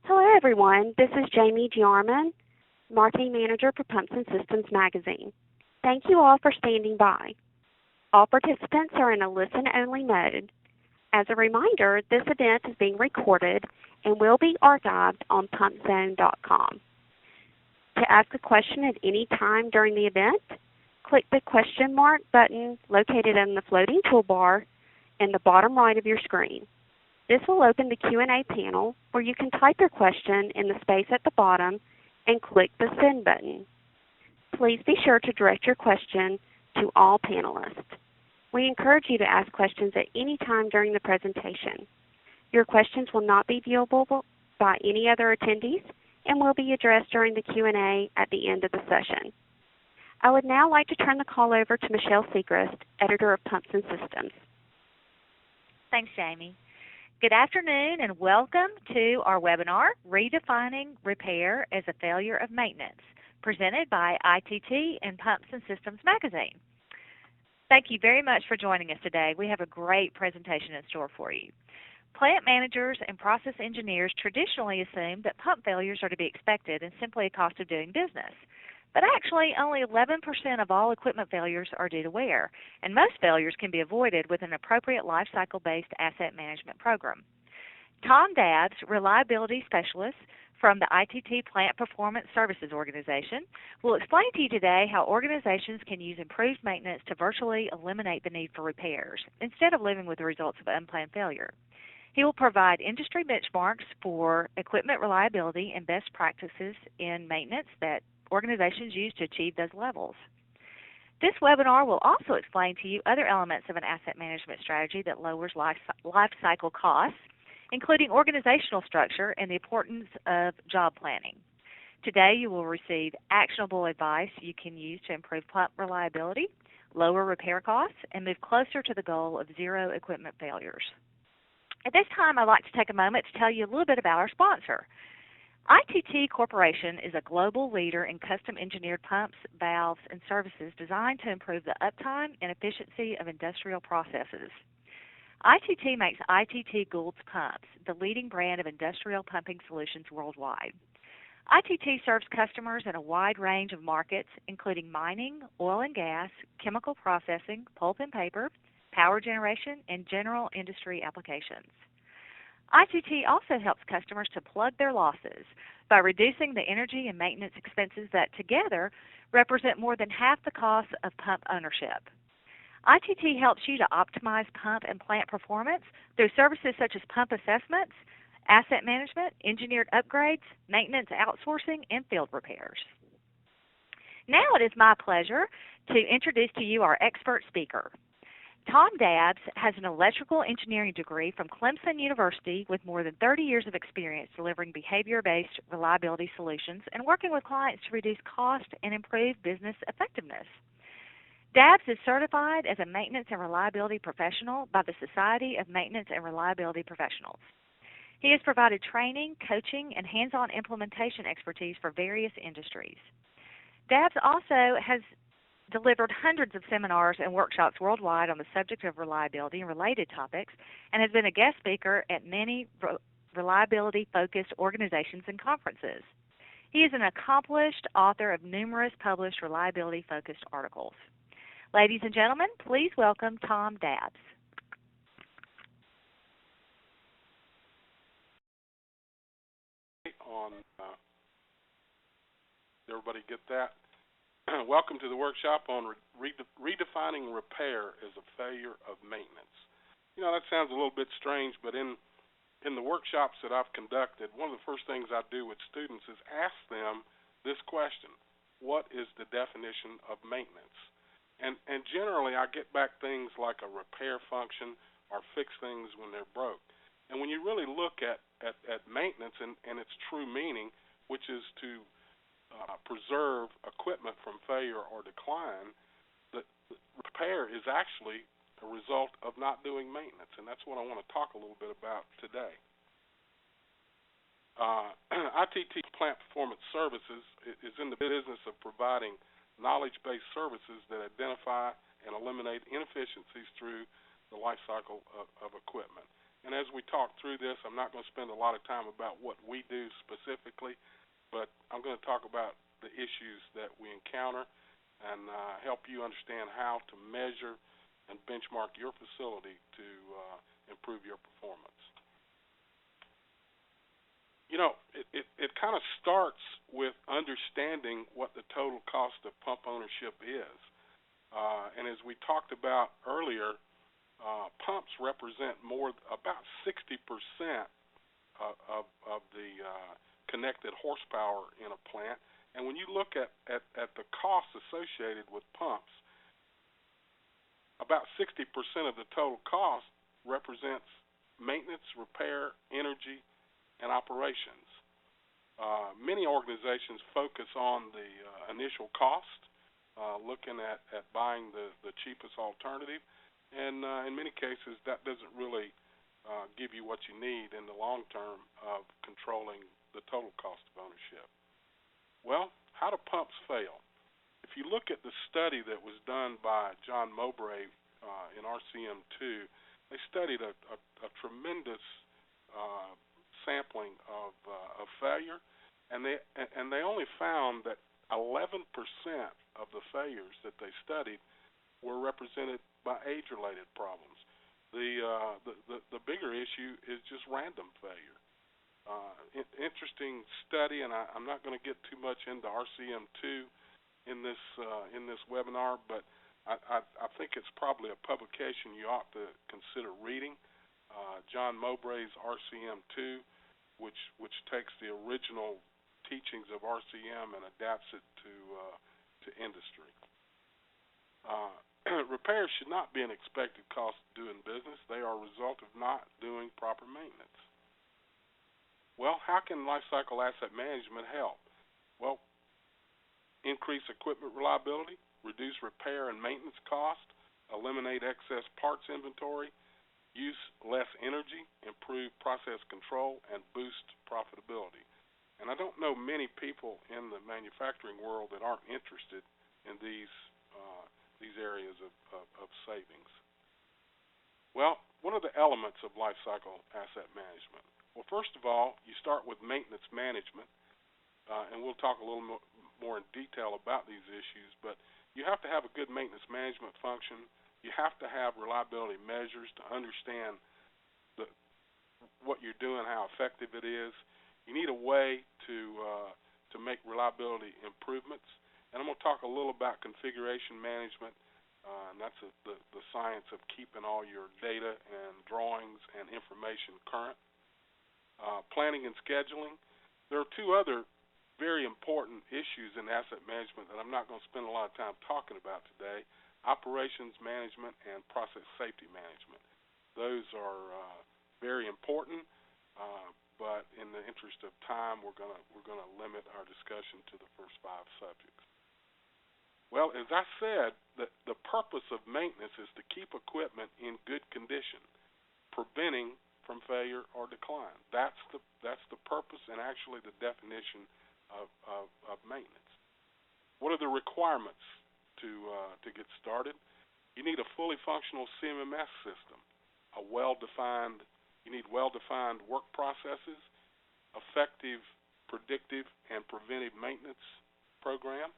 Hello, everyone. This is Jamie Giarman, Marketing Manager for Pumps and Systems Magazine. Thank you all for standing by. All participants are in a listen-only mode. As a reminder, this event is being recorded and will be archived on pumpzone.com. To ask a question at any time during the event, click the question mark button located in the floating toolbar in the bottom right of your screen. This will open the Q&A panel where you can type your question in the space at the bottom and click the send button. Please be sure to direct your question to all panelists. We encourage you to ask questions at any time during the presentation. Your questions will not be viewable by any other attendees and will be addressed during the Q&A at the end of the session. I would now like to turn the call over to Michelle Siegrist, Editor of Pumps and Systems. Thanks, Jamie. Good afternoon and welcome to our webinar, Redefining Repair as a Failure of Maintenance, presented by ITT and Pumps and Systems Magazine. Thank you very much for joining us today. We have a great presentation in store for you. Plant managers and process engineers traditionally assume that pump failures are to be expected and simply a cost of doing business. But actually, only 11% of all equipment failures are due to wear, and most failures can be avoided with an appropriate life cycle-based asset management program. Todd Dabs, reliability specialist from the ITT Plant Performance Services organization, will explain to you today how organizations can use improved maintenance to virtually eliminate the need for repairs, instead of living with the results of unplanned failure. He will provide industry benchmarks for equipment reliability and best practices in maintenance that organizations use to achieve those levels. This webinar will also explain to you other elements of an asset management strategy that lowers life cycle costs, including organizational structure and the importance of job planning. Today you will receive actionable advice you can use to improve pump reliability, lower repair costs, and move closer to the goal of zero equipment failures. At this time, I'd like to take a moment to tell you a little bit about our sponsor. ITT Corporation is a global leader in custom engineered pumps, valves, and services designed to improve the uptime and efficiency of industrial processes. ITT makes ITT Gould's Pumps, the leading brand of industrial pumping solutions worldwide. ITT serves customers in a wide range of markets, including mining, oil and gas, chemical processing, pulp and paper, power generation, and general industry applications. ITT also helps customers to plug their losses by reducing the energy and maintenance expenses that together represent more than half the cost of pump ownership. ITT helps you to optimize pump and plant performance through services such as pump assessments, asset management, engineered upgrades, maintenance outsourcing, and field repairs. Now it is my pleasure to introduce to you our expert speaker. Todd Dabs has an electrical engineering degree from Clemson University with more than 30 years of experience delivering behavior-based reliability solutions and working with clients to reduce cost and improve business effectiveness. Dabs is certified as a maintenance and reliability professional by the Society of Maintenance and Reliability Professionals. He has provided training, coaching, and hands-on implementation expertise for various industries. Dabs also has delivered hundreds of seminars and workshops worldwide on the subject of reliability and related topics, and has been a guest speaker at many reliability-focused organizations and conferences. He is an accomplished author of numerous published reliability-focused articles. Ladies and gentlemen, please welcome Todd Dabs. Did everybody get that? Welcome to the workshop on redefining repair as a failure of maintenance. You know, that sounds a little bit strange, but in the workshops that I've conducted, one of the first things I do with students is ask them this question: what is the definition of maintenance? And generally I get back things like a repair function or fix things when they're broke. And when you really look at maintenance and its true meaning, which is to preserve equipment from failure or decline, the repair is actually a result of not doing maintenance, and that's what I want to talk a little bit about today. ITT Plant Performance Services is in the business of providing knowledge-based services that identify and eliminate inefficiencies through the life cycle of equipment. And as we talk through this, I'm not going to spend a lot of time about what we do specifically, but I'm going to talk about the issues that we encounter and help you understand how to measure and benchmark your facility to improve your performance. You know, it kind of starts with understanding what the total cost of pump ownership is. And as we talked about earlier, pumps represent about 60% of the connected horsepower in a plant. And when you look at the costs associated with pumps, about 60% of the total cost represents maintenance, repair, energy, and operations. Many organizations focus on the initial cost, looking at buying the cheapest alternative, and in many cases that doesn't really give you what you need in the long term of controlling the total cost of ownership. Well, how do pumps fail? If you look at the study that was done by John Mowbray in RCM2, they studied a tremendous sampling of failure, and they only found that 11% of the failures that they studied were represented by age-related problems. The bigger issue is just random failure. Interesting study, and I'm not going to get too much into RCM2 in this webinar, but I think it's probably a publication you ought to consider reading. John Mowbray's RCM2, which takes the original teachings of RCM and adapts it to industry. Repairs should not be an expected cost of doing business. They are a result of not doing proper maintenance. Well, how can lifecycle asset management help? Well, increase equipment reliability, reduce repair and maintenance cost, eliminate excess parts inventory, use less energy, improve process control, and boost profitability. And I don't know many people in the manufacturing world that aren't interested in these areas of savings. Well, what are the elements of life cycle asset management? Well, first of all, you start with maintenance management, and we'll talk a little more in detail about these issues, but you have to have a good maintenance management function. You have to have reliability measures to understand what you're doing, how effective it is. You need a way to make reliability improvements. And I'm going to talk a little about configuration management, and that's the science of keeping all your data and drawings and information current. Planning and scheduling. There are two other very important issues in asset management that I'm not going to spend a lot of time talking about today: operations management and process safety management. Those are very important, but in the interest of time, we're going to limit our discussion to the first 5 subjects. Well, as I said, the purpose of maintenance is to keep equipment in good condition, preventing from failure or decline. That's the purpose and actually the definition of maintenance. What are the requirements to get started? You need a fully functional CMMS system, you need well-defined work processes, effective predictive and preventive maintenance program.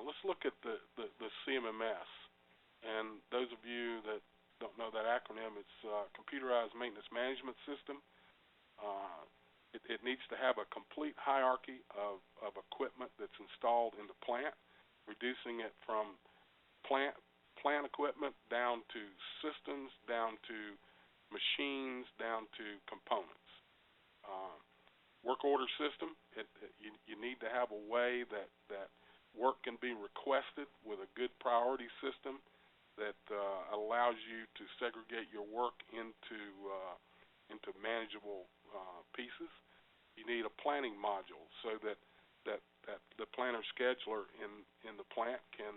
Let's look at the CMMS. And those of you that don't know that acronym, it's Computerized Maintenance Management System. It needs to have a complete hierarchy of equipment that's installed in the plant, reducing it from plant equipment down to systems, down to machines, down to components. Work order system, you need to have a way that work can be requested with a good priority system that allows you to segregate your work into manageable pieces. You need a planning module so that the planner scheduler in the plant can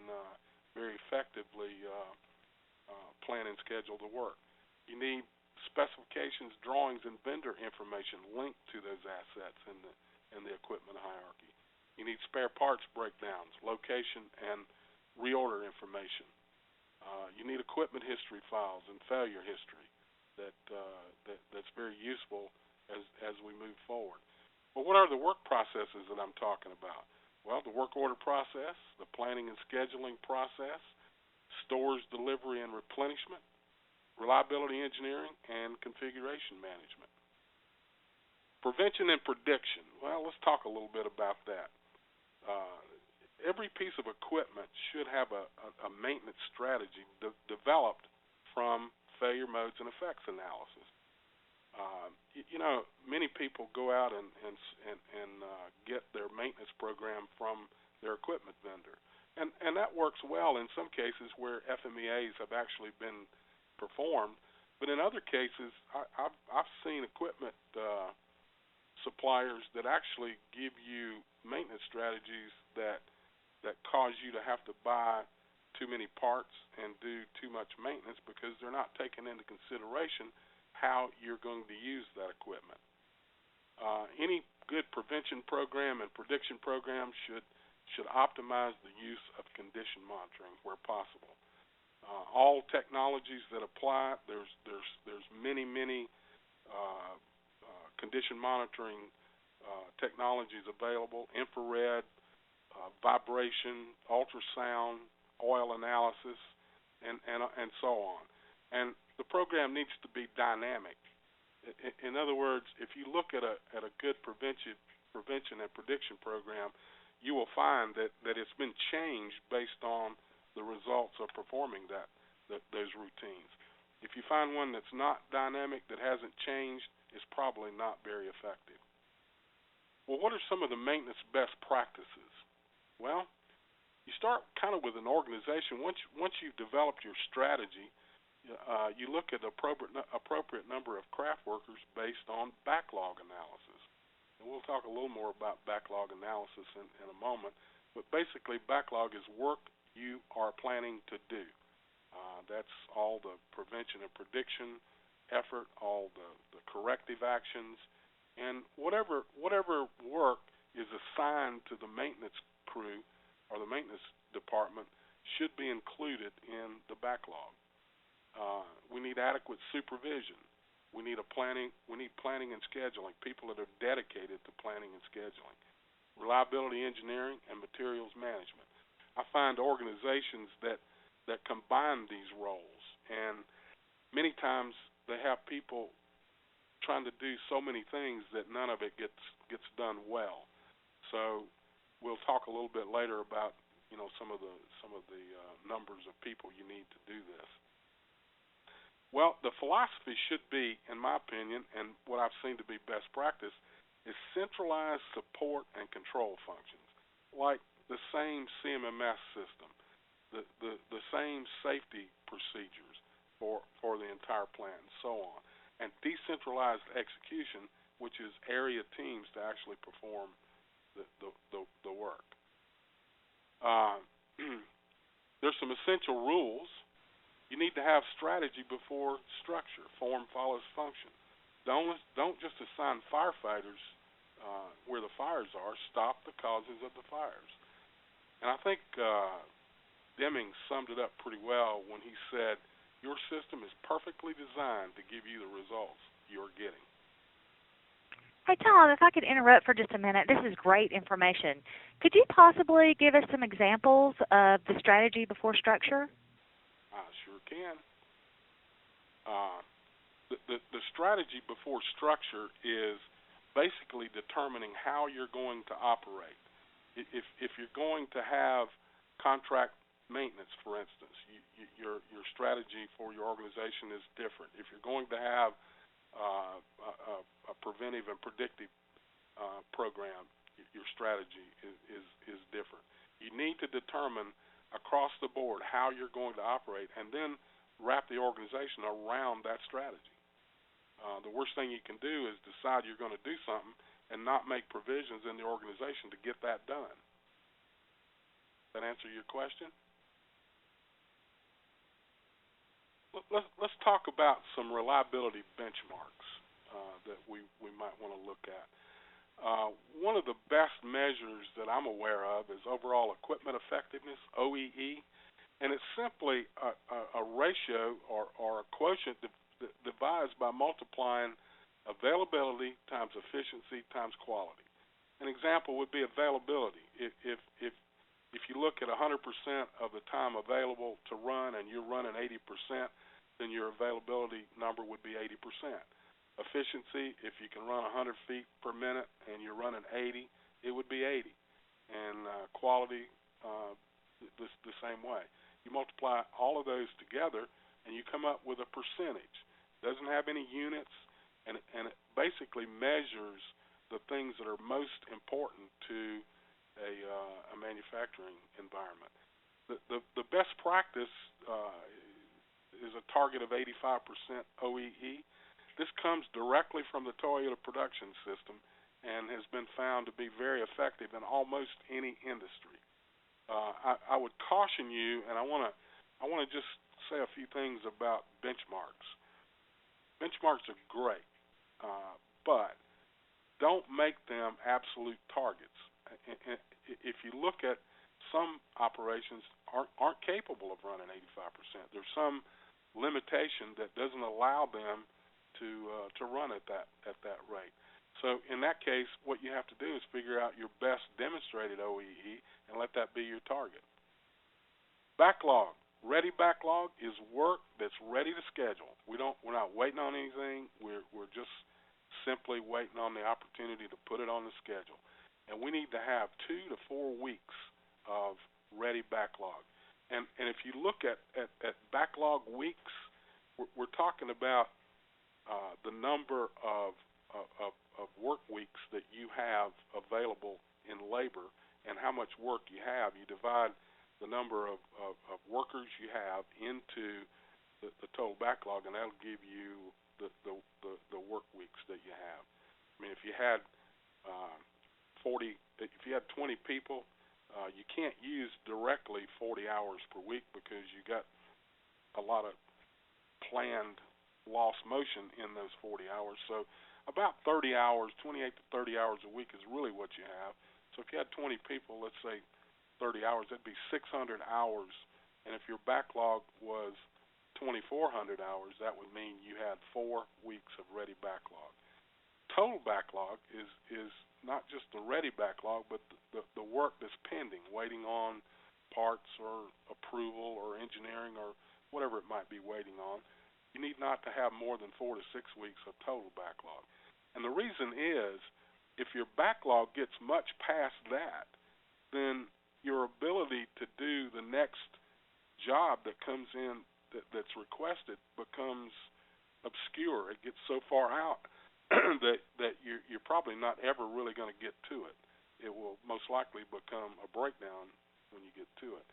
very effectively plan and schedule the work. You need specifications, drawings, and vendor information linked to those assets in the equipment hierarchy. You need spare parts breakdowns, location, and reorder information. You need equipment history files and failure history. that's very useful as we move forward. Well, what are the work processes that I'm talking about? Well, the work order process, the planning and scheduling process, stores delivery and replenishment, reliability engineering, and configuration management. Prevention and prediction. Well, let's talk a little bit about that. Every piece of equipment should have a maintenance strategy developed from failure modes and effects analysis. Many people go out and get their maintenance program from their equipment vendor, and that works well in some cases where FMEAs have actually been performed. But in other cases, I've seen equipment suppliers that actually give you maintenance strategies that cause you to have to buy too many parts and do too much maintenance because they're not taking into consideration how you're going to use that equipment. Any good prevention program and prediction program should optimize the use of condition monitoring where possible. All technologies that apply, there's many condition monitoring technologies available: infrared, vibration, ultrasound, oil analysis, and so on. And the program needs to be dynamic. In other words, if you look at a good prevention and prediction program, you will find that it's been changed based on the results of performing those routines. If you find one that's not dynamic, that hasn't changed, it's probably not very effective. Well, what are some of the maintenance best practices? Well, you start kind of with an organization. Once you've developed your strategy, you look at the appropriate number of craft workers based on backlog analysis. And we'll talk a little more about backlog analysis in a moment. But basically, backlog is work you are planning to do. That's all the prevention and prediction effort, all the corrective actions, and whatever work is assigned to the maintenance crew or the maintenance department should be included in the backlog. We need adequate supervision. We need planning and scheduling, people that are dedicated to planning and scheduling. Reliability engineering and materials management. I find organizations that combine these roles, and many times they have people trying to do so many things that none of it gets done well. So we'll talk a little bit later about some of the numbers of people you need to do this. Well, the philosophy should be, in my opinion, and what I've seen to be best practice, is centralized support and control functions, like the same CMMS system, the same safety procedures for the entire plant, and so on, and decentralized execution, which is area teams to actually perform the work. There's some essential rules. You need to have strategy before structure. Form follows function. Don't just assign firefighters where the fires are. Stop the causes of the fires. And I think Deming summed it up pretty well when he said, your system is perfectly designed to give you the results you're getting. Hey, Tom, if I could interrupt for just a minute, this is great information. Could you possibly give us some examples of the strategy before structure? I sure can. The strategy before structure is basically determining how you're going to operate. If you're going to have contract maintenance, for instance, your strategy for your organization is different. If you're going to have a preventive and predictive program, your strategy is different. You need to determine across the board how you're going to operate, and then wrap the organization around that strategy. The worst thing you can do is decide you're going to do something and not make provisions in the organization to get that done. Does that answer your question? Let's talk about some reliability benchmarks that we might want to look at. One of the best measures that I'm aware of is overall equipment effectiveness, OEE, and it's simply a ratio or a quotient devised by multiplying availability times efficiency times quality. An example would be availability. If you look at 100% of the time available to run and you're running 80%, then your availability number would be 80%. Efficiency, if you can run 100 feet per minute and you're running 80, it would be 80. And quality, the same way. You multiply all of those together and you come up with a percentage. It doesn't have any units, and it basically measures the things that are most important to a manufacturing environment. The best practice is a target of 85% OEE. This comes directly from the Toyota production system and has been found to be very effective in almost any industry. I would caution you, and I want to just say a few things about benchmarks. Benchmarks are great, but don't make them absolute targets. If you look at some operations aren't capable of running 85%. There's some limitation that doesn't allow them to run at that rate. So in that case, what you have to do is figure out your best demonstrated OEE and let that be your target. Backlog. Ready backlog is work that's ready to schedule. We're not waiting on anything. We're just simply waiting on the opportunity to put it on the schedule. And we need to have 2 to 4 weeks of ready backlog. And if you look at backlog weeks, we're talking about the number of work weeks that you have available in labor and how much work you have. You divide the number of workers you have into the total backlog, and that'll give you the work weeks that you have. I mean, if you had 20 people, you can't use directly 40 hours per week because you got a lot of planned lost motion in those 40 hours. So about 30 hours, 28 to 30 hours a week is really what you have. So if you had 20 people, let's say 30 hours, that'd be 600 hours. And if your backlog was 2,400 hours, that would mean you had 4 weeks of ready backlog. Total backlog is not just the ready backlog, but the work that's pending, waiting on parts or approval or engineering or whatever it might be waiting on. You need not to have more than 4 to 6 weeks of total backlog. And the reason is, if your backlog gets much past that, then your ability to do the next job that comes in that's requested becomes obscure. It gets so far out that you're probably not ever really going to get to it. It will most likely become a breakdown when you get to it.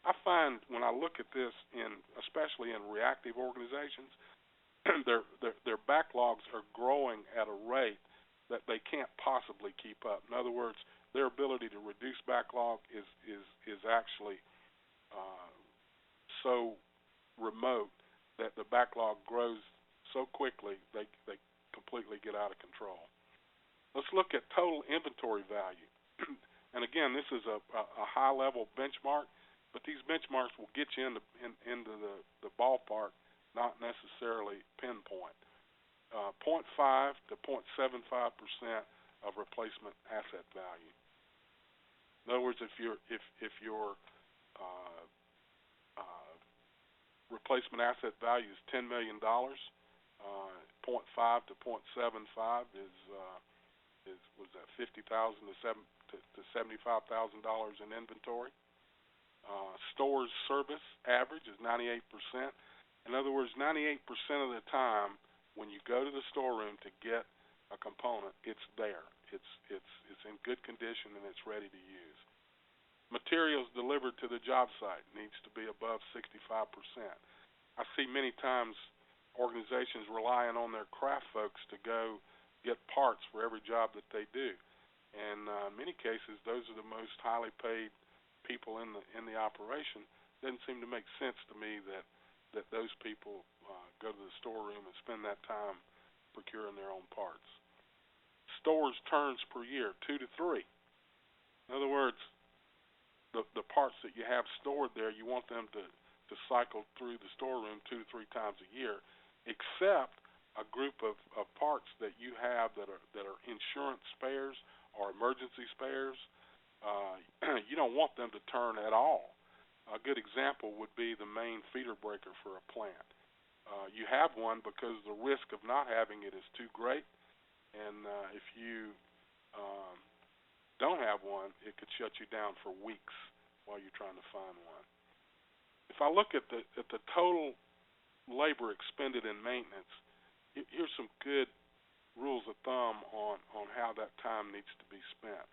I find when I look at this, especially in reactive organizations, their backlogs are growing at a rate that they can't possibly keep up. In other words, their ability to reduce backlog is actually so remote that the backlog grows so quickly they completely get out of control. Let's look at total inventory value. And again, this is a high-level benchmark, but these benchmarks will get you into the ballpark, not necessarily pinpoint. 0.5 to 0.75% of replacement asset value. In other words, if your replacement asset value is $10 million, 0.5 to 0.75 was that $50,000 to $75,000 in inventory. Stores service average is 98%. In other words, 98% of the time when you go to the storeroom to get a component, it's there. It's in good condition and it's ready to use. Materials delivered to the job site needs to be above 65%. I see many times organizations relying on their craft folks to go get parts for every job that they do. And in many cases, those are the most highly paid people in the operation. It doesn't seem to make sense to me that those people go to the storeroom and spend that time procuring their own parts. Stores turns per year, 2 to 3. In other words, the parts that you have stored there, you want them to cycle through the storeroom 2 to 3 times a year, except a group of parts that you have that are insurance spares or emergency spares, you don't want them to turn at all. A good example would be the main feeder breaker for a plant. You have one because the risk of not having it is too great, and if you don't have one, it could shut you down for weeks while you're trying to find one. If I look at the total labor expended in maintenance, here's some good rules of thumb on how that time needs to be spent.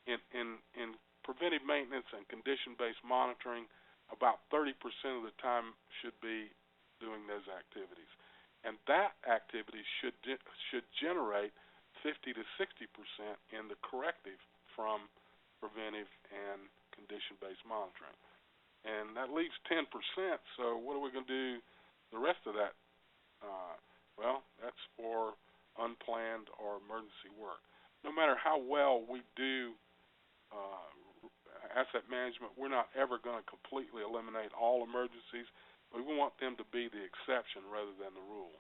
In preventive maintenance and condition-based monitoring, about 30% of the time should be doing those activities, and that activity should generate 50 to 60% in the corrective from preventive and condition-based monitoring, and that leaves 10%. So what are we going to do the rest of that? Well, that's for unplanned or emergency work. No matter how well we do asset management, we're not ever going to completely eliminate all emergencies. We want them to be the exception rather than the rule.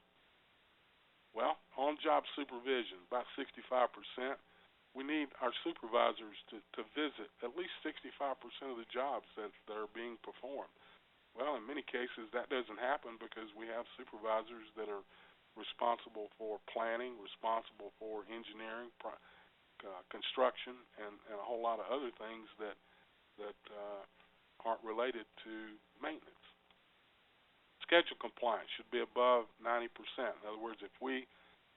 Well, on-job supervision, about 65%. We need our supervisors to visit at least 65% of the jobs that are being performed. Well, in many cases, that doesn't happen because we have supervisors that are responsible for planning, responsible for engineering, construction, and a whole lot of other things that aren't related to maintenance. Schedule compliance should be above 90%. In other words, if we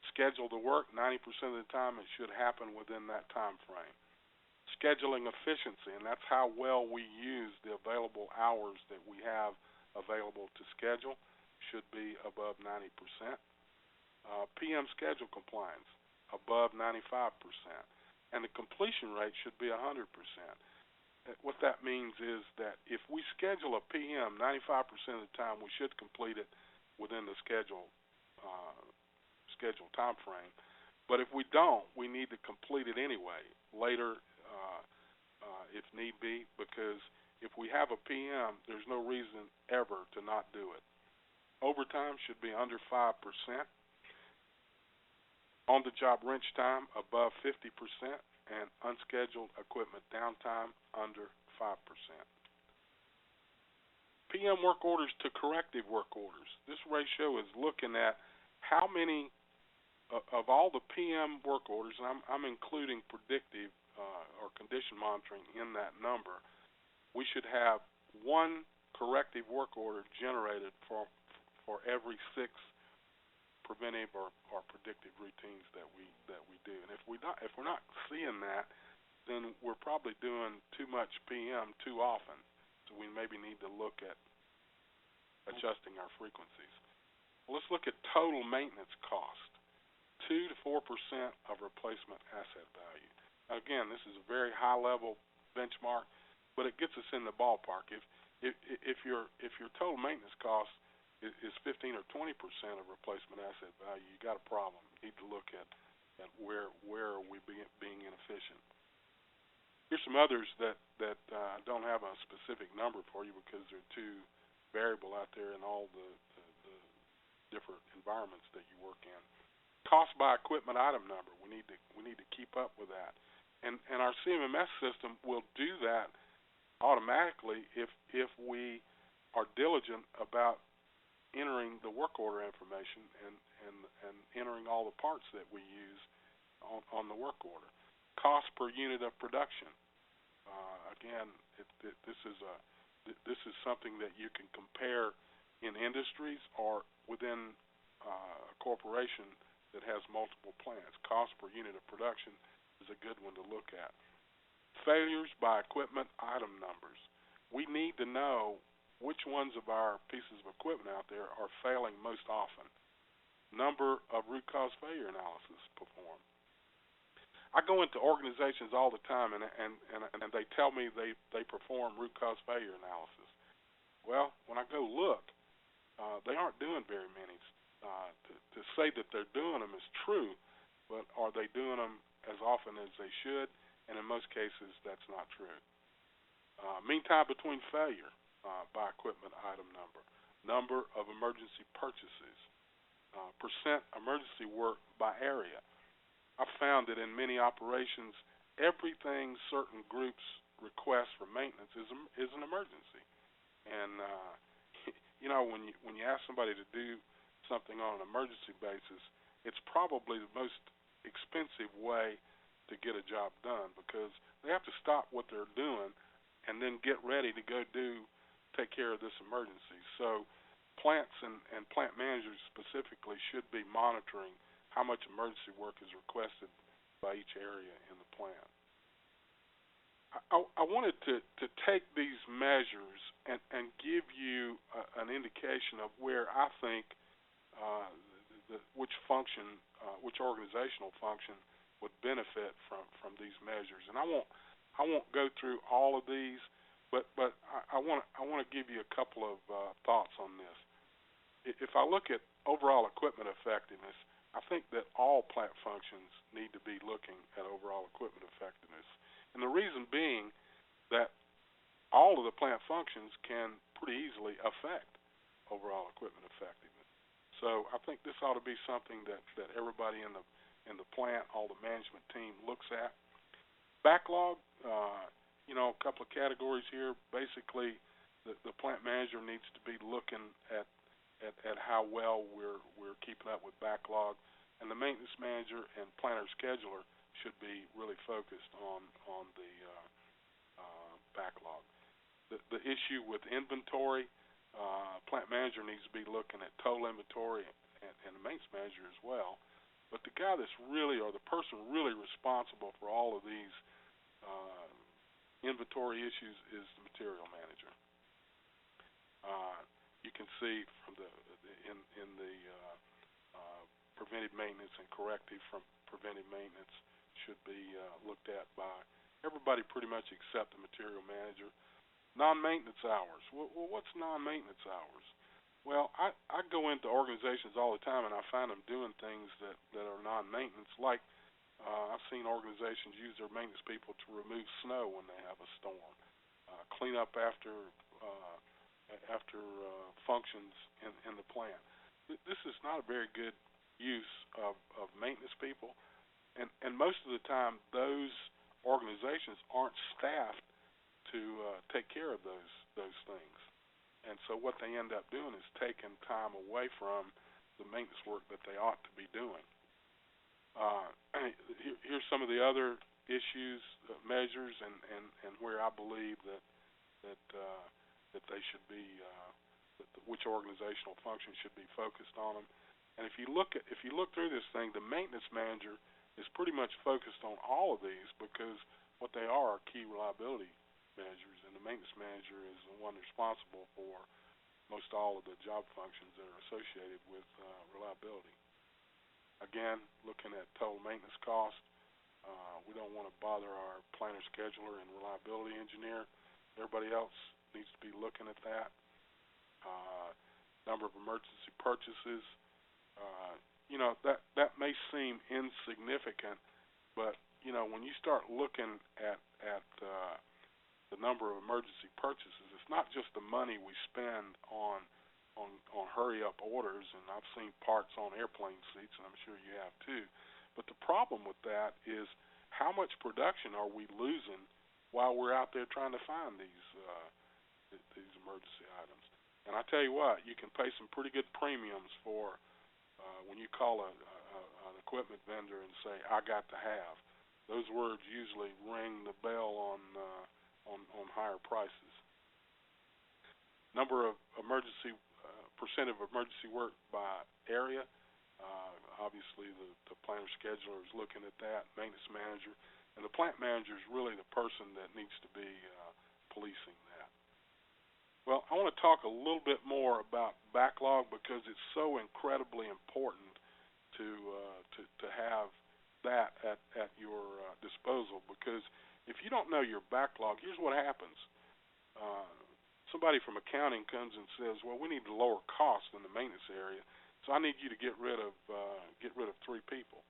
schedule the work, 90% of the time it should happen within that time frame. Scheduling efficiency, and that's how well we use the available hours that we have available to schedule, should be above 90%. PM schedule compliance, above 95%. And the completion rate should be 100%. What that means is that if we schedule a PM, 95% of the time we should complete it within the schedule time frame. But if we don't, we need to complete it anyway, later if need be, because if we have a PM, there's no reason ever to not do it. Overtime should be under 5%. On-the-job wrench time above 50%, and unscheduled equipment downtime under 5%. PM work orders to corrective work orders. This ratio is looking at how many of all the PM work orders, and I'm including predictive or condition monitoring in that number. We should have one corrective work order generated for every 6 preventive or predictive routines that we do. And if we're not seeing that, then we're probably doing too much PM too often. So we maybe need to look at adjusting our frequencies. Well, let's look at total maintenance cost, 2 to 4% of replacement asset value. Now, again, this is a very high-level benchmark, but it gets us in the ballpark. If your total maintenance cost is 15 or 20% of replacement asset value, you got a problem. You need to look at where are we being inefficient. Here's some others that don't have a specific number for you because they're too variable out there in all the different environments that you work in. Cost by equipment item number. We need to keep up with that, and our CMMS system will do that automatically if we are diligent about entering the work order information and entering all the parts that we use on the work order. Cost per unit of production. Again, this is something that you can compare in industries or within a corporation that has multiple plants. Cost per unit of production is a good one to look at. Failures by equipment item numbers. We need to know which ones of our pieces of equipment out there are failing most often. Number of root cause failure analysis performed. I go into organizations all the time and they tell me they perform root cause failure analysis. Well, when I go look, they aren't doing very many. To say that they're doing them is true, but are they doing them as often as they should? And in most cases, that's not true. Mean time between failure. By equipment item number, number of emergency purchases, percent work by area. I've found that in many operations, everything certain groups request for maintenance is an emergency. And when you ask somebody to do something on an emergency basis, it's probably the most expensive way to get a job done, because they have to stop what they're doing and then get ready to go take care of this emergency. So plants and plant managers specifically should be monitoring how much emergency work is requested by each area in the plant. I wanted to take these measures and give you an indication of where I think which organizational function would benefit from these measures. And I won't go through all of these, but I want to give you a couple of thoughts on this. If I look at overall equipment effectiveness, I think that all plant functions need to be looking at overall equipment effectiveness. And the reason being that all of the plant functions can pretty easily affect overall equipment effectiveness. So I think this ought to be something that everybody in the plant, all the management team looks at. Backlog, a couple of categories here. Basically, the plant manager needs to be looking at how well we're keeping up with backlog, and the maintenance manager and planner scheduler should be really focused on the backlog. The issue with inventory, plant manager needs to be looking at total inventory and the maintenance manager as well. But the guy that's really, or the person really responsible for all of these inventory issues is the material manager. You can see from in the preventive maintenance and corrective from preventive maintenance should be looked at by everybody pretty much except the material manager. Non-maintenance hours. Well, what's non-maintenance hours? Well, I go into organizations all the time and I find them doing things that are non-maintenance. Like I've seen organizations use their maintenance people to remove snow when they have a storm, clean up after functions in the plant. This is not a very good use of maintenance people, and most of the time those organizations aren't staffed to take care of those things. And so what they end up doing is taking time away from the maintenance work that they ought to be doing. Here's some of the other issues, measures, and where I believe that they should be, which organizational function should be focused on them. And if you look through this thing, the maintenance manager is pretty much focused on all of these because what they are key reliability measures, and the maintenance manager is the one responsible for most all of the job functions that are associated with reliability. Again, looking at total maintenance cost, we don't want to bother our planner, scheduler, and reliability engineer. Everybody else needs to be looking at that. Number of emergency purchases. That may seem insignificant, but when you start looking at the number of emergency purchases, it's not just the money we spend on hurry-up orders, and I've seen parts on airplane seats, and I'm sure you have too. But the problem with that is how much production are we losing while we're out there trying to find these emergency items? And I tell you what, you can pay some pretty good premiums for when you call an equipment vendor and say, "I got to have." Those words usually ring the bell on higher prices. Number of percent of emergency work by area. Obviously, the planner scheduler is looking at that, maintenance manager, and the plant manager is really the person that needs to be policing that. Well, I want to talk a little bit more about backlog because it's so incredibly important to have that at your disposal, because if you don't know your backlog, here's what happens. Somebody from accounting comes and says, "Well, we need to lower costs in the maintenance area, so I need you to get rid of 3 people."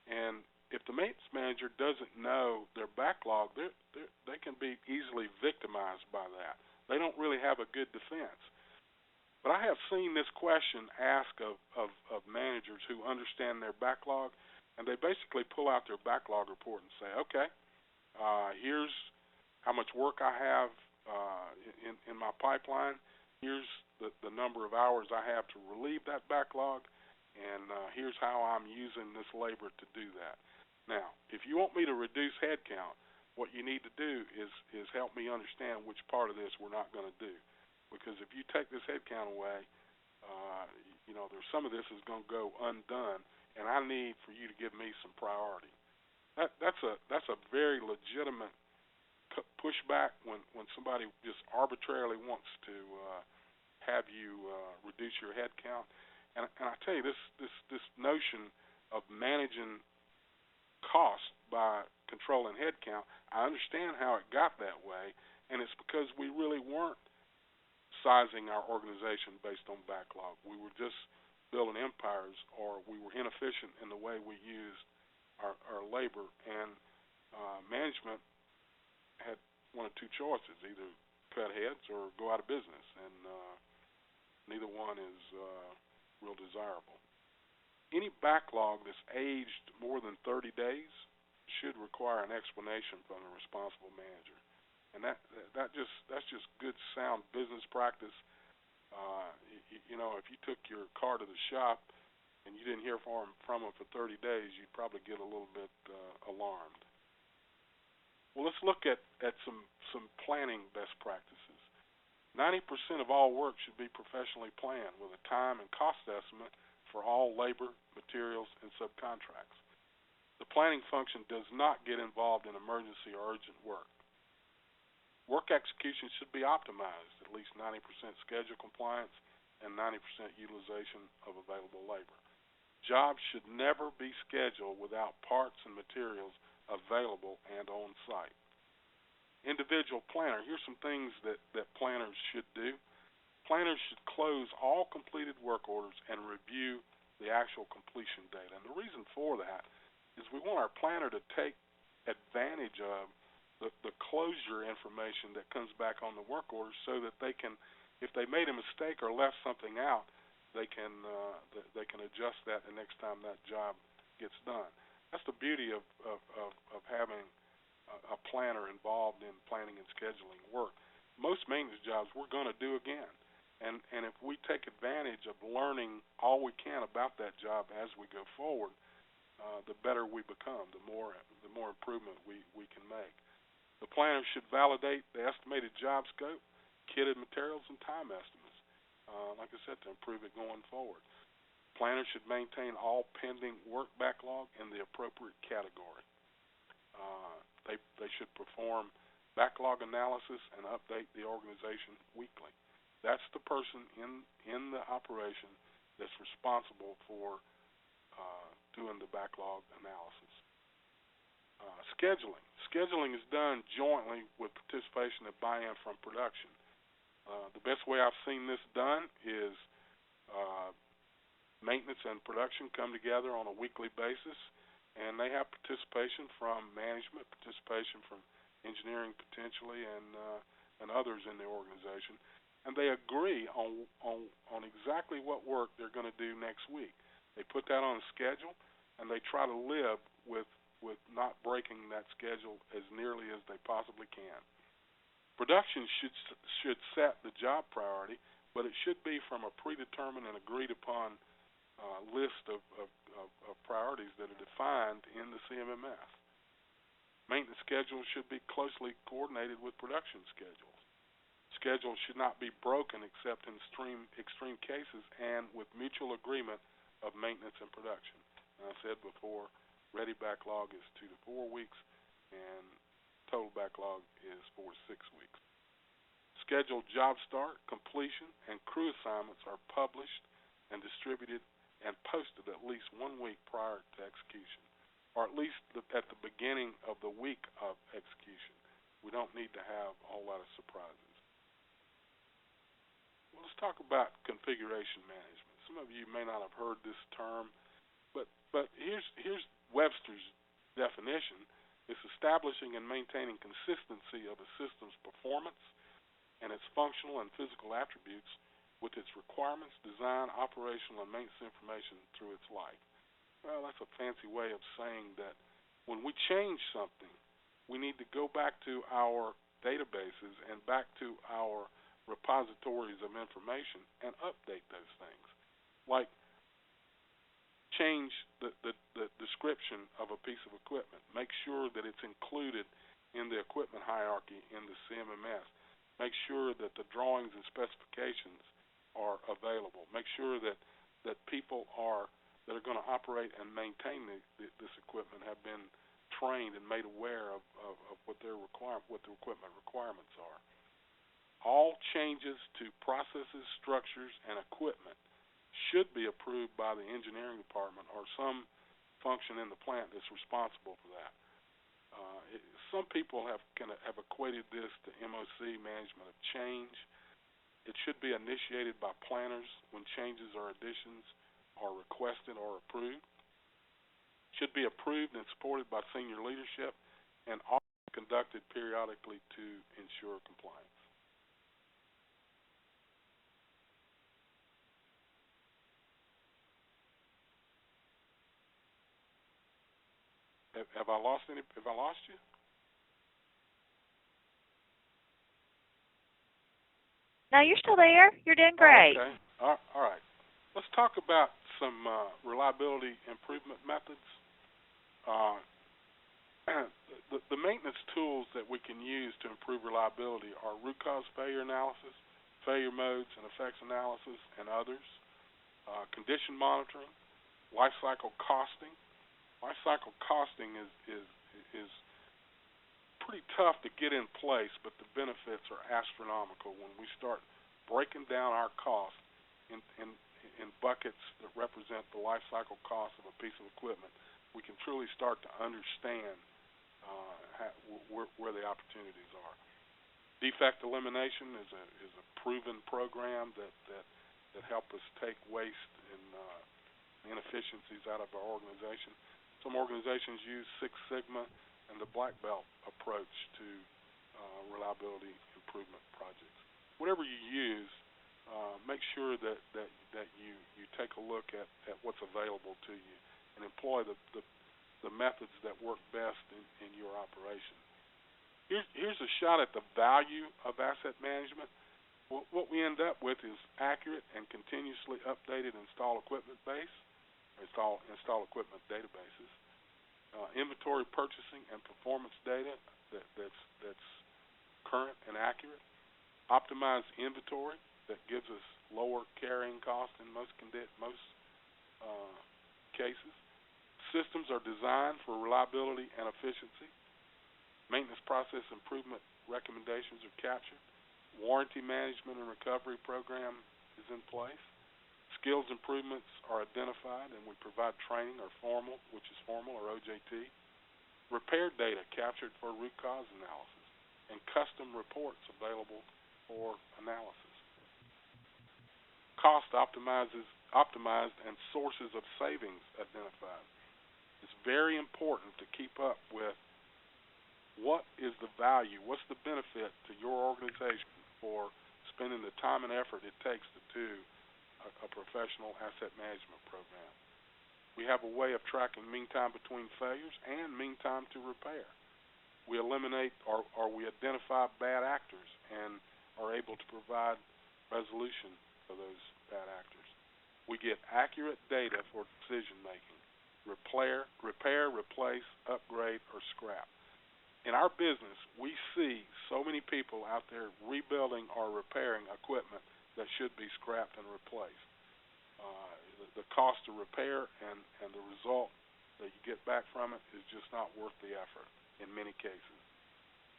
And if the maintenance manager doesn't know their backlog, they can be easily victimized by that. They don't really have a good defense. But I have seen this question asked of managers who understand their backlog, and they basically pull out their backlog report and say, okay, here's how much work I have in my pipeline. Here's the number of hours I have to relieve that backlog, and here's how I'm using this labor to do that. Now, if you want me to reduce headcount, what you need to do is help me understand which part of this we're not going to do. Because if you take this headcount away, there's some of this is going to go undone, and I need for you to give me some priority. That's a very legitimate pushback when somebody just arbitrarily wants to have you reduce your headcount. And I tell you, this notion of managing cost by controlling headcount, I understand how it got that way, and it's because we really weren't sizing our organization based on backlog. We were just building empires, or we were inefficient in the way we used our labor, and management had one of two choices: either cut heads or go out of business, and neither one is real desirable. Any backlog that's aged more than 30 days should require an explanation from the responsible manager. And that's just good, sound business practice. If you took your car to the shop and you didn't hear from them for 30 days, you'd probably get a little bit alarmed. Well, let's look at some planning best practices. 90% of all work should be professionally planned with a time and cost estimate for all labor, materials, and subcontracts. The planning function does not get involved in emergency or urgent work. Work execution should be optimized, at least 90% schedule compliance and 90% utilization of available labor. Jobs should never be scheduled without parts and materials available and on site. Individual planner, here's some things that planners should do. Planners should close all completed work orders and review the actual completion date. And the reason for that is we want our planner to take advantage of the closure information that comes back on the work orders, so that they can, if they made a mistake or left something out, they can adjust that the next time that job gets done. That's the beauty of having a planner involved in planning and scheduling work. Most maintenance jobs we're going to do again, and if we take advantage of learning all we can about that job as we go forward, the better we become, the more improvement we can make. The planner should validate the estimated job scope, kitted materials, and time estimates, like I said, to improve it going forward. Planners should maintain all pending work backlog in the appropriate category. They should perform backlog analysis and update the organization weekly. That's the person in the operation that's responsible for doing the backlog analysis. Scheduling. Scheduling is done jointly with participation and buy-in from production. The best way I've seen this done is maintenance and production come together on a weekly basis, and they have participation from management, participation from engineering potentially, and others in the organization, and they agree on exactly what work they're going to do next week. They put that on a schedule, and they try to live with not breaking that schedule as nearly as they possibly can. Production should set the job priority, but it should be from a predetermined and agreed upon list of priorities that are defined in the CMMS. Maintenance schedules should be closely coordinated with production schedules. Schedules should not be broken except in extreme cases and with mutual agreement of maintenance and production. And I said before, ready backlog is 2 to 4 weeks, and total backlog is 4 to 6 weeks. Scheduled job start, completion, and crew assignments are published and distributed and posted at least 1 week prior to execution, or at least at the beginning of the week of execution. We don't need to have a whole lot of surprises. Well, let's talk about configuration management. Some of you may not have heard this term, but here's Webster's definition. It's establishing and maintaining consistency of a system's performance and its functional and physical attributes with its requirements, design, operational, and maintenance information through its life. Well, that's a fancy way of saying that when we change something, we need to go back to our databases and back to our repositories of information and update those things. Like change the description of a piece of equipment. Make sure that it's included in the equipment hierarchy in the CMMS. Make sure that the drawings and specifications are available. Make sure that people that are going to operate and maintain this equipment have been trained and made aware of what the equipment requirements are. All changes to processes, structures, and equipment should be approved by the engineering department or some function in the plant that's responsible for that. Some people have equated this to MOC, management of change. It should be initiated by planners when changes or additions are requested or approved. Should be approved and supported by senior leadership and also conducted periodically to ensure compliance. Have I lost you? No, you're still there. You're doing great. Okay. All right. Let's talk about some reliability improvement methods. The maintenance tools that we can use to improve reliability are root cause failure analysis, failure modes and effects analysis, and others. Condition monitoring, life cycle costing. Life cycle costing is pretty tough to get in place, but the benefits are astronomical when we start breaking down our costs in buckets that represent the life cycle cost of a piece of equipment. We can truly start to understand where the opportunities are. Defect elimination is a proven program that help us take waste and inefficiencies out of our organization. Some organizations use Six Sigma and the Black Belt approach to reliability improvement projects. Whatever you use, make sure that you take a look at what's available to you and employ the methods that work best in your operation. Here's a shot at the value of asset management. What we end up with is accurate and continuously updated install equipment databases, inventory purchasing and performance data that's current and accurate, optimized inventory that gives us lower carrying costs in most cases. Systems are designed for reliability and efficiency. Maintenance process improvement recommendations are captured. Warranty management and recovery program is in place. Skills improvements are identified, and we provide training or formal or OJT. Repair data captured for root cause analysis, and custom reports available for analysis. Cost optimized and sources of savings identified. It's very important to keep up with what is the value, what's the benefit to your organization for spending the time and effort it takes to do a professional asset management program. We have a way of tracking mean time between failures and mean time to repair. We eliminate or we identify bad actors and are able to provide resolution for those bad actors. We get accurate data for decision making. Repair, replace, upgrade, or scrap. In our business, we see so many people out there rebuilding or repairing equipment that should be scrapped and replaced. The cost to repair and the result that you get back from it is just not worth the effort in many cases.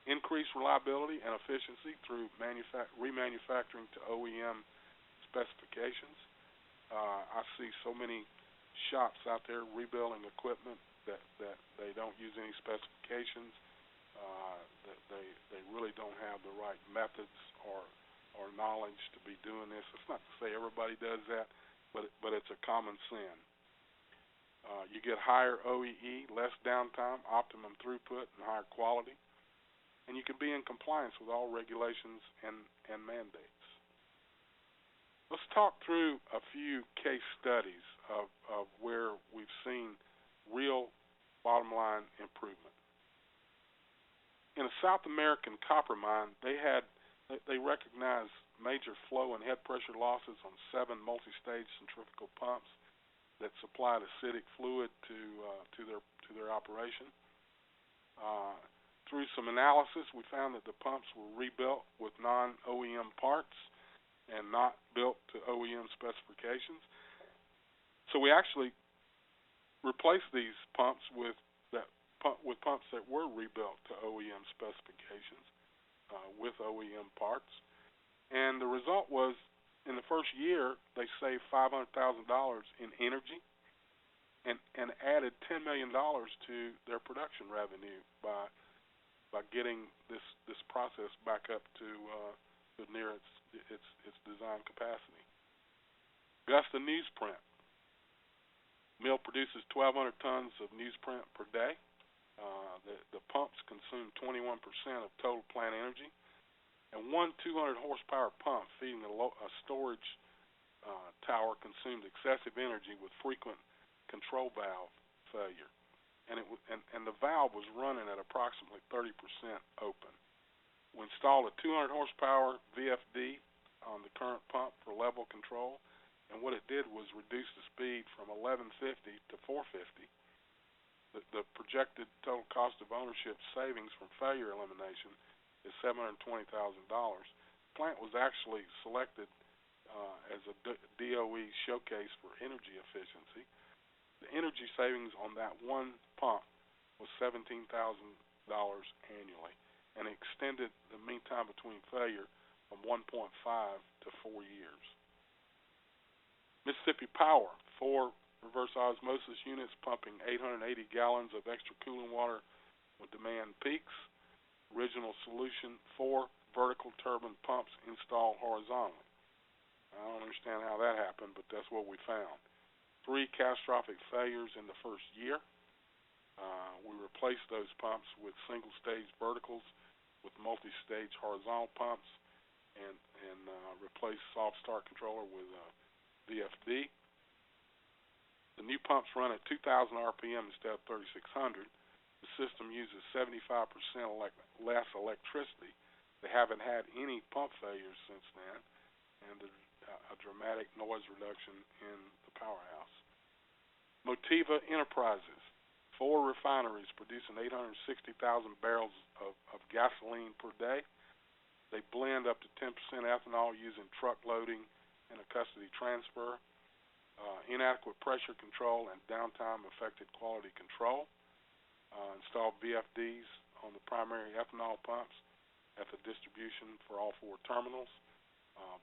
Increase reliability and efficiency through remanufacturing to OEM specifications. I see so many shops out there rebuilding equipment that they don't use any specifications, that they really don't have the right methods or knowledge to be doing this. It's not to say everybody does that, but it's a common sin. You get higher OEE, less downtime, optimum throughput, and higher quality. And you can be in compliance with all regulations and mandates. Let's talk through a few case studies of where we've seen real bottom line improvement. In a South American copper mine, they recognized major flow and head pressure losses on 7 multi-stage centrifugal pumps that supplied acidic fluid to their operation. Through some analysis, we found that the pumps were rebuilt with non-OEM parts and not built to OEM specifications. So we actually replaced these pumps with pumps that were rebuilt to OEM specifications with OEM parts. And the result was, in the first year, they saved $500,000 in energy and added $10 million to their production revenue by getting this process back up to near its design capacity. Augusta newsprint. Mill produces 1,200 tons of newsprint per day. The pumps consume 21% of total plant energy. And one 200 horsepower pump feeding a storage tower consumed excessive energy with frequent control valve failure, and the valve was running at approximately 30% open. We installed a 200 horsepower VFD on the current pump for level control, and what it did was reduce the speed from 1150 to 450. The projected total cost of ownership savings from failure elimination is $720,000. The plant was actually selected as a DOE showcase for energy efficiency. The energy savings on that one pump was $17,000 annually, and extended the mean time between failure from 1.5 to 4 years. Mississippi Power, 4 reverse osmosis units pumping 880 gallons of extra cooling water when demand peaks. Original solution, 4 vertical turbine pumps installed horizontally. I don't understand how that happened, but that's what we found. 3 catastrophic failures in the first year. We replaced those pumps with single-stage verticals with multi-stage horizontal pumps, and replaced soft start controller with VFD. The new pumps run at 2,000 RPM instead of 3,600. The system uses 75% less electricity. They haven't had any pump failures since then, and a dramatic noise reduction in the powerhouse. Motiva Enterprises, 4 refineries producing 860,000 barrels of gasoline per day. They blend up to 10% ethanol using truck loading and a custody transfer. Inadequate pressure control and downtime affected quality control. Installed VFDs on the primary ethanol pumps at the distribution for all 4 terminals.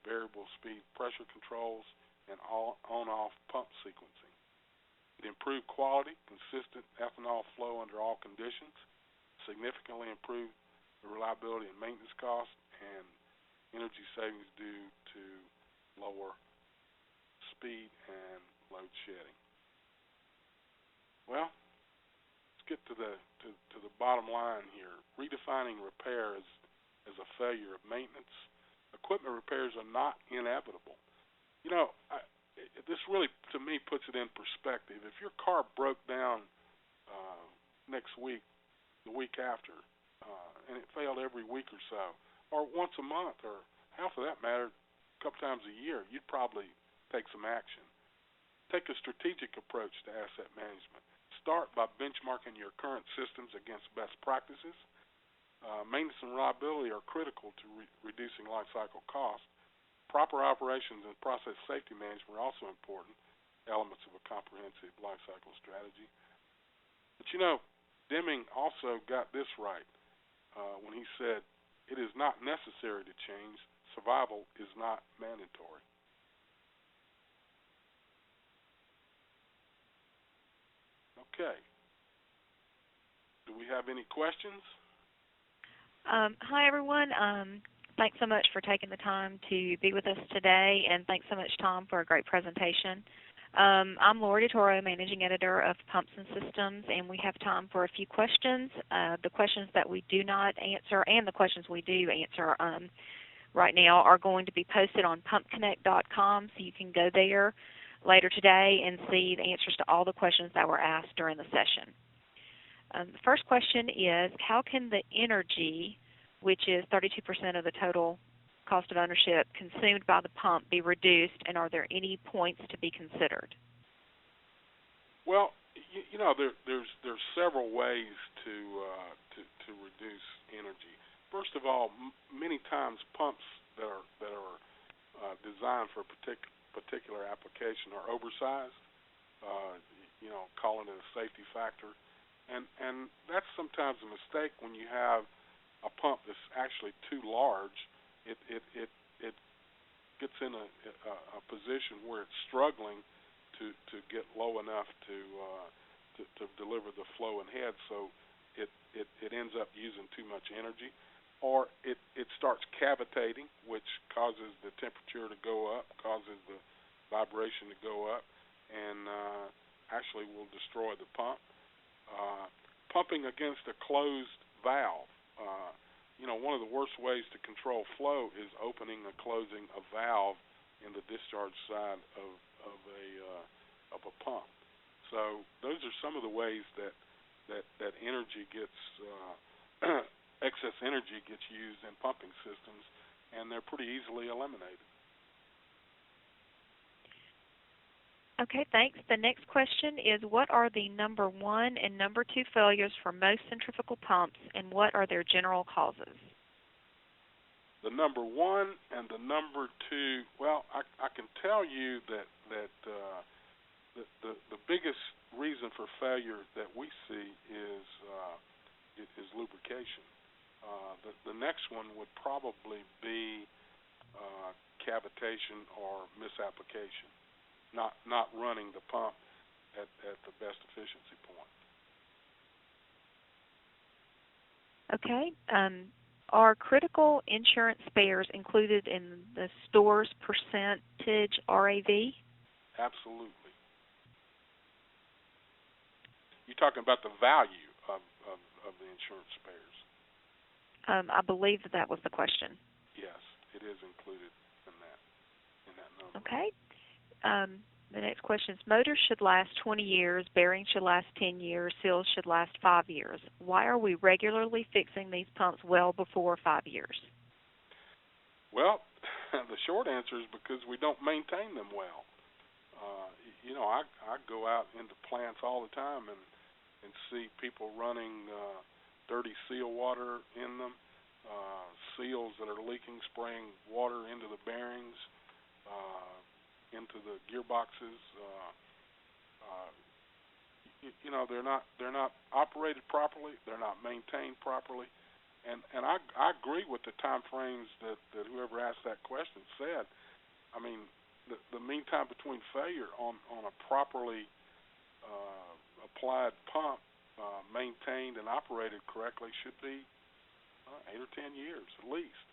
Variable speed pressure controls and on-off pump sequencing. It improved quality, consistent ethanol flow under all conditions, significantly improved the reliability and maintenance costs, and energy savings due to lower speed and load shedding. Well, let's get to the bottom line here. Redefining repair as a failure of maintenance. Equipment repairs are not inevitable. You know, this really, to me, puts it in perspective. If your car broke down next week, the week after, and it failed every week or so, or once a month, or hell, for that matter, a couple times a year, you'd probably take some action. Take a strategic approach to asset management. Start by benchmarking your current systems against best practices. Maintenance and reliability are critical to reducing life cycle costs. Proper operations and process safety management are also important elements of a comprehensive life cycle strategy. But you know, Deming also got this right when he said, "It is not necessary to change. Survival is not mandatory." Okay. Do we have any questions? Hi, everyone. Thanks so much for taking the time to be with us today, and thanks so much, Tom, for a great presentation. I'm Lori DeToro, Managing Editor of Pumps and Systems, and we have time for a few questions. The questions that we do not answer and the questions we do answer, right now are going to be posted on pumpconnect.com, so you can go there later today and see the answers to all the questions that were asked during the session. The first question is, how can the energy, which is 32% of the total cost of ownership consumed by the pump, be reduced, and are there any points to be considered? Well, there's several ways to reduce energy. First of all, many times pumps that are designed for a particular application are oversized. Calling it a safety factor, and that's sometimes a mistake when you have a pump that's actually too large. It gets in a position where it's struggling to get low enough to deliver the flow and head, so it ends up using too much energy, or it starts cavitating, which causes the temperature to go up, causes the vibration to go up, and actually will destroy the pump. Pumping against a closed valve. One of the worst ways to control flow is opening and closing a valve in the discharge side of a pump. So those are some of the ways that energy gets excess energy gets used in pumping systems, and they're pretty easily eliminated. Okay, thanks. The next question is, what are the number 1 and number 2 failures for most centrifugal pumps, and what are their general causes? The number 1 and the number 2, well, I can tell you that the biggest reason for failure that we see is lubrication. The next one would probably be cavitation or misapplication, not running the pump at the best efficiency point. Okay. Are critical insurance spares included in the store's percentage RAV? Absolutely. You're talking about the value of the insurance spares. I believe that was the question. Yes, it is included in that number. Okay. The next question is, motors should last 20 years, bearings should last 10 years, seals should last 5 years. Why are we regularly fixing these pumps well before 5 years? Well, the short answer is because we don't maintain them well. I go out into plants all the time and see people running dirty seal water in them, seals that are leaking, spraying water into the bearings, into the gearboxes. They're not operated properly. They're not maintained properly. And I agree with the time frames that whoever asked that question said. I mean, the mean time between failure on a properly applied pump, maintained and operated correctly, should be 8 or 10 years at least.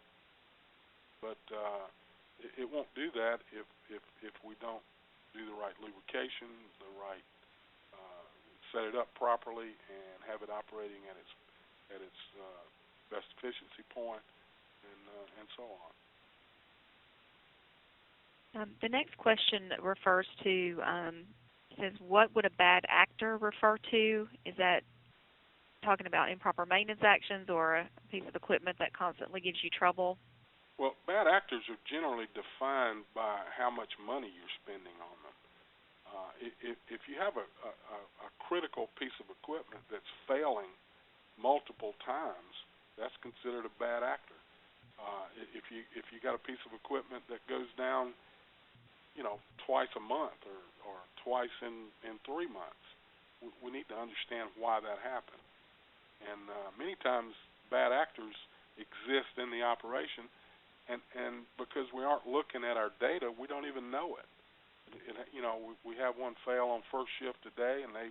But it won't do that if we don't do the right lubrication, the right set it up properly, and have it operating at its best efficiency point, and so on. The next question refers to says, what would a bad actor refer to? Is that talking about improper maintenance actions or a piece of equipment that constantly gives you trouble? Well, bad actors are generally defined by how much money you're spending on them. If you have a critical piece of equipment that's failing multiple times, that's considered a bad actor. If you got a piece of equipment that goes down, twice a month or twice in 3 months, we need to understand why that happened. And many times bad actors exist in the operation, and because we aren't looking at our data, we don't even know it. We have one fail on first shift today, and they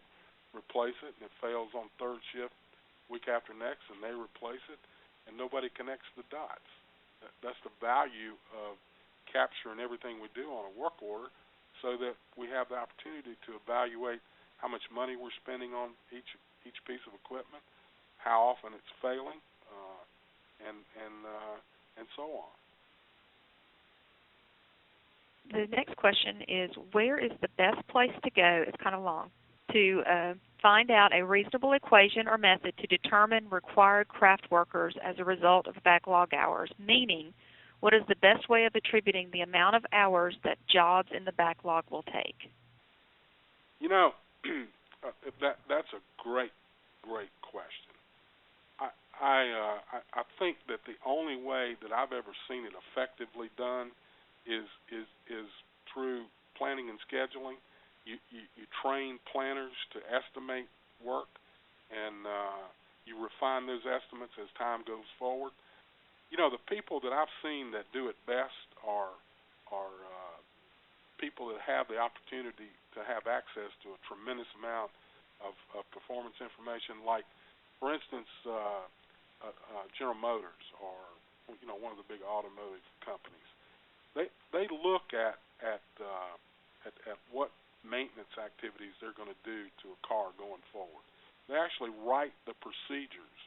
replace it, and it fails on third shift week after next, and they replace it, and nobody connects the dots. That's the value of capturing everything we do on a work order, so that we have the opportunity to evaluate how much money we're spending on each piece of equipment, how often it's failing, and so on. The next question is, where is the best place to go, it's kind of long, to find out a reasonable equation or method to determine required craft workers as a result of backlog hours? Meaning, what is the best way of attributing the amount of hours that jobs in the backlog will take? You know, that's a great question. I think that the only way that I've ever seen it effectively done is through planning and scheduling. You train planners to estimate work, and you refine those estimates as time goes forward. You know, the people that I've seen that do it best are people that have the opportunity to have access to a tremendous amount of performance information. Like, for instance, General Motors, or one of the big automotive companies. They look at what maintenance activities they're going to do to a car going forward. They actually write the procedures,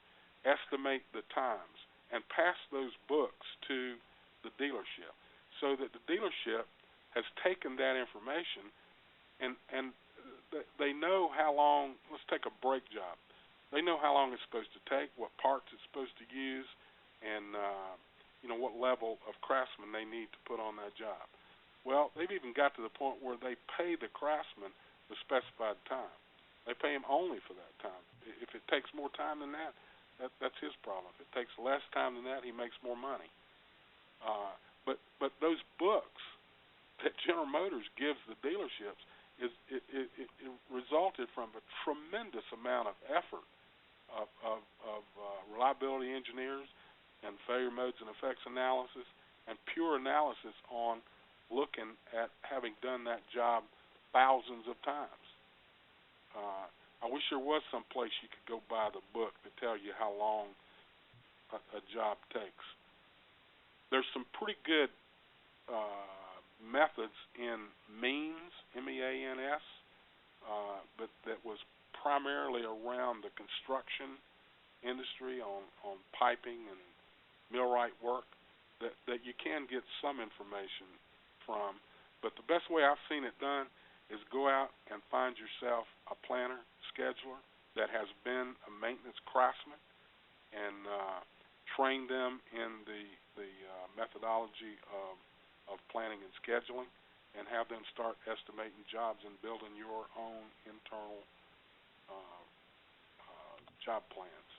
estimate the times, and pass those books to the dealership, so that the dealership has taken that information and they know how long. Let's take a brake job. They know how long it's supposed to take, what parts it's supposed to use, and what level of craftsman they need to put on that job. Well, they've even got to the point where they pay the craftsman the specified time. They pay him only for that time. If it takes more time than that's his problem. If it takes less time than that, he makes more money. But those books that General Motors gives the dealerships it resulted from a tremendous amount of effort of reliability engineers and failure modes and effects analysis and pure analysis on looking at having done that job thousands of times. I wish there was some place you could go buy the book to tell you how long a job takes. There's some pretty good methods in MEANS, MEANS, but that was primarily around the construction industry on piping and millwright work that you can get some information from. But the best way I've seen it done is go out and find yourself a planner, scheduler that has been a maintenance craftsman, and train them in the methodology of planning and scheduling, and have them start estimating jobs and building your own internal job plans.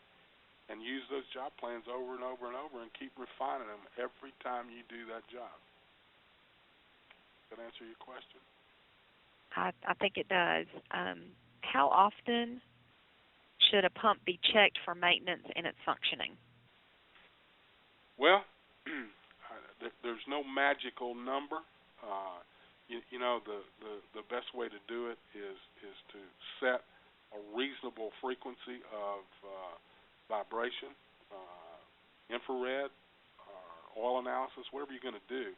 And use those job plans over and over and over and keep refining them every time you do that job. Does that answer your question? I think it does. How often should a pump be checked for maintenance in its functioning? Well, there's no magical number. The best way to do it is to set a reasonable frequency of vibration, infrared, oil analysis, whatever you're going to do,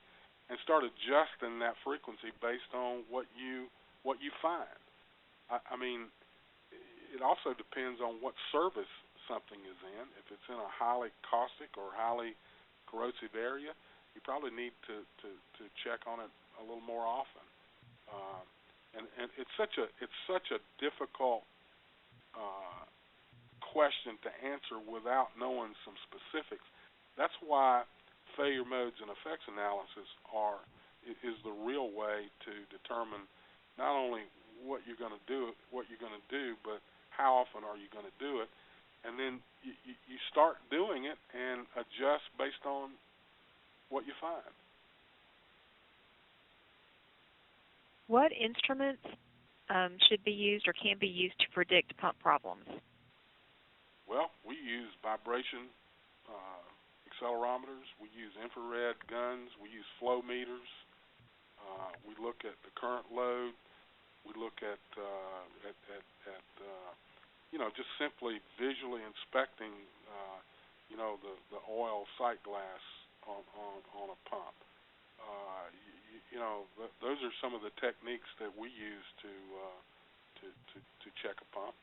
and start adjusting that frequency based on what you find. I mean, it also depends on what service something is in. If it's in a highly caustic or highly corrosive area, you probably need to check on it a little more often. And it's such a difficult question to answer without knowing some specifics. That's why failure modes and effects analysis is the real way to determine not only what you're going to do, but how often are you going to do it, and then you start doing it and adjust based on what you find. What instruments should be used or can be used to predict pump problems? Well, we use vibration accelerometers. We use infrared guns. We use flow meters. We look at the current load. We look at just simply visually inspecting, the oil sight glass on a pump. Those are some of the techniques that we use to check a pump.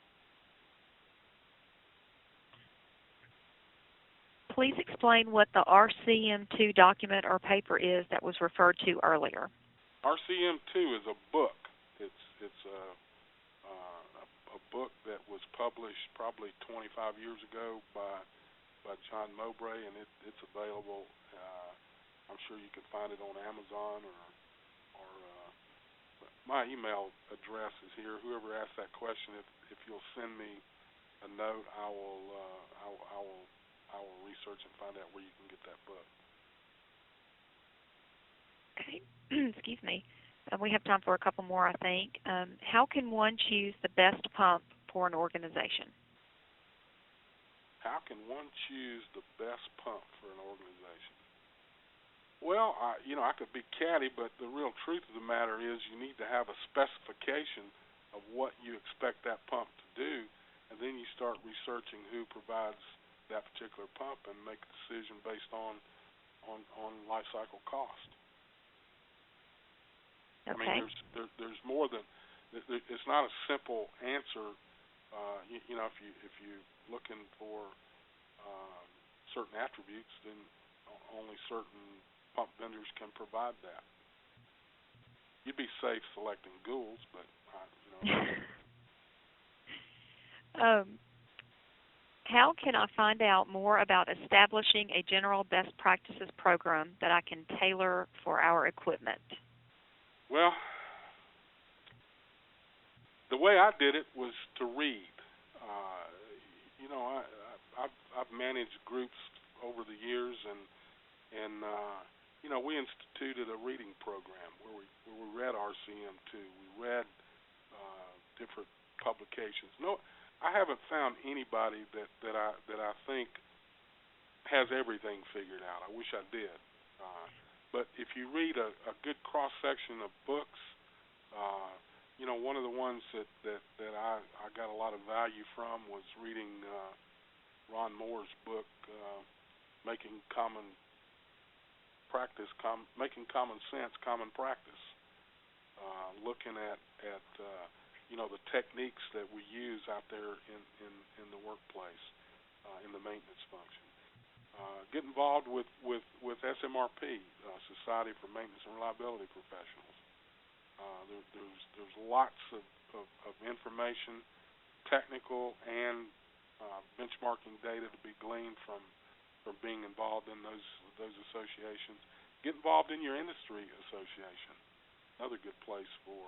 Please explain what the RCM2 document or paper is that was referred to earlier. RCM2 is a book. It's a book that was published probably 25 years ago by John Mowbray, and it's available. I'm sure you can find it on Amazon or my email address is here. Whoever asked that question, if you'll send me a note, I will research and find out where you can get that book. Okay. Excuse me. We have time for a couple more, I think. How can one choose the best pump for an organization? How can one choose the best pump for an organization? Well, I could be catty, but the real truth of the matter is you need to have a specification of what you expect that pump to do, and then you start researching who provides that particular pump and make a decision based on life cycle cost. Okay. I mean, there's more than it's not a simple answer. If you're looking for certain attributes, then only certain pump vendors can provide that. You'd be safe selecting Goulds, but how can I find out more about establishing a general best practices program that I can tailor for our equipment? Well, the way I did it was to read. I've managed groups over the years, and we instituted a reading program where we read RCM2. We read different publications. No, I haven't found anybody that I think has everything figured out. I wish I did. But if you read a good cross section of books, one of the ones that I got a lot of value from was reading Ron Moore's book, Making Common Sense, Common Practice. Looking at the techniques that we use out there in the workplace, in the maintenance function. Get involved with SMRP, Society for Maintenance and Reliability Professionals. There's lots of information, technical and benchmarking data to be gleaned from being involved in those associations. Get involved in your industry association. Another good place for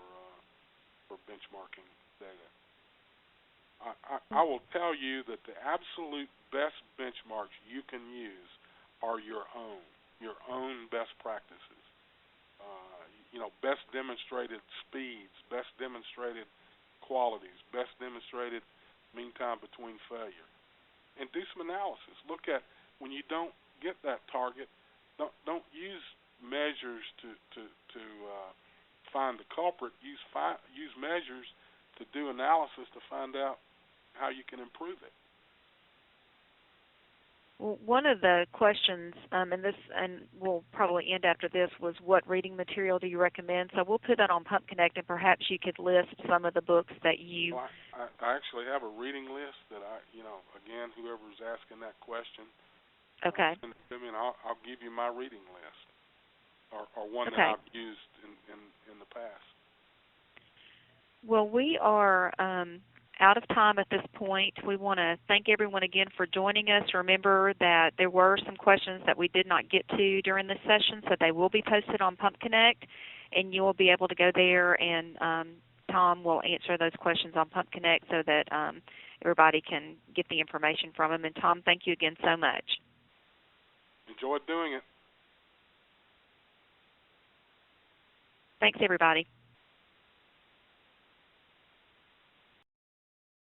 benchmarking data. I will tell you that the absolute best benchmarks you can use are your own best practices. Best demonstrated speeds, best demonstrated qualities, best demonstrated mean time between failure. And do some analysis. Look at when you don't get that target, don't use measures to find the culprit. Use measures to do analysis to find out how you can improve it. Well, one of the questions, and we'll probably end after this, was what reading material do you recommend? So we'll put that on Pump Connect, and perhaps you could list some of the books that you... Well, I actually have a reading list that again, whoever's asking that question, okay, send it to me, and I'll give you my reading list, or one okay. that I've used in the past. Well, we are out of time at this point. We want to thank everyone again for joining us. Remember that there were some questions that we did not get to during this session, so they will be posted on Pump Connect, and you will be able to go there, and Tom will answer those questions on Pump Connect so that everybody can get the information from him. And Tom, thank you again so much. Enjoyed doing it. Thanks, everybody.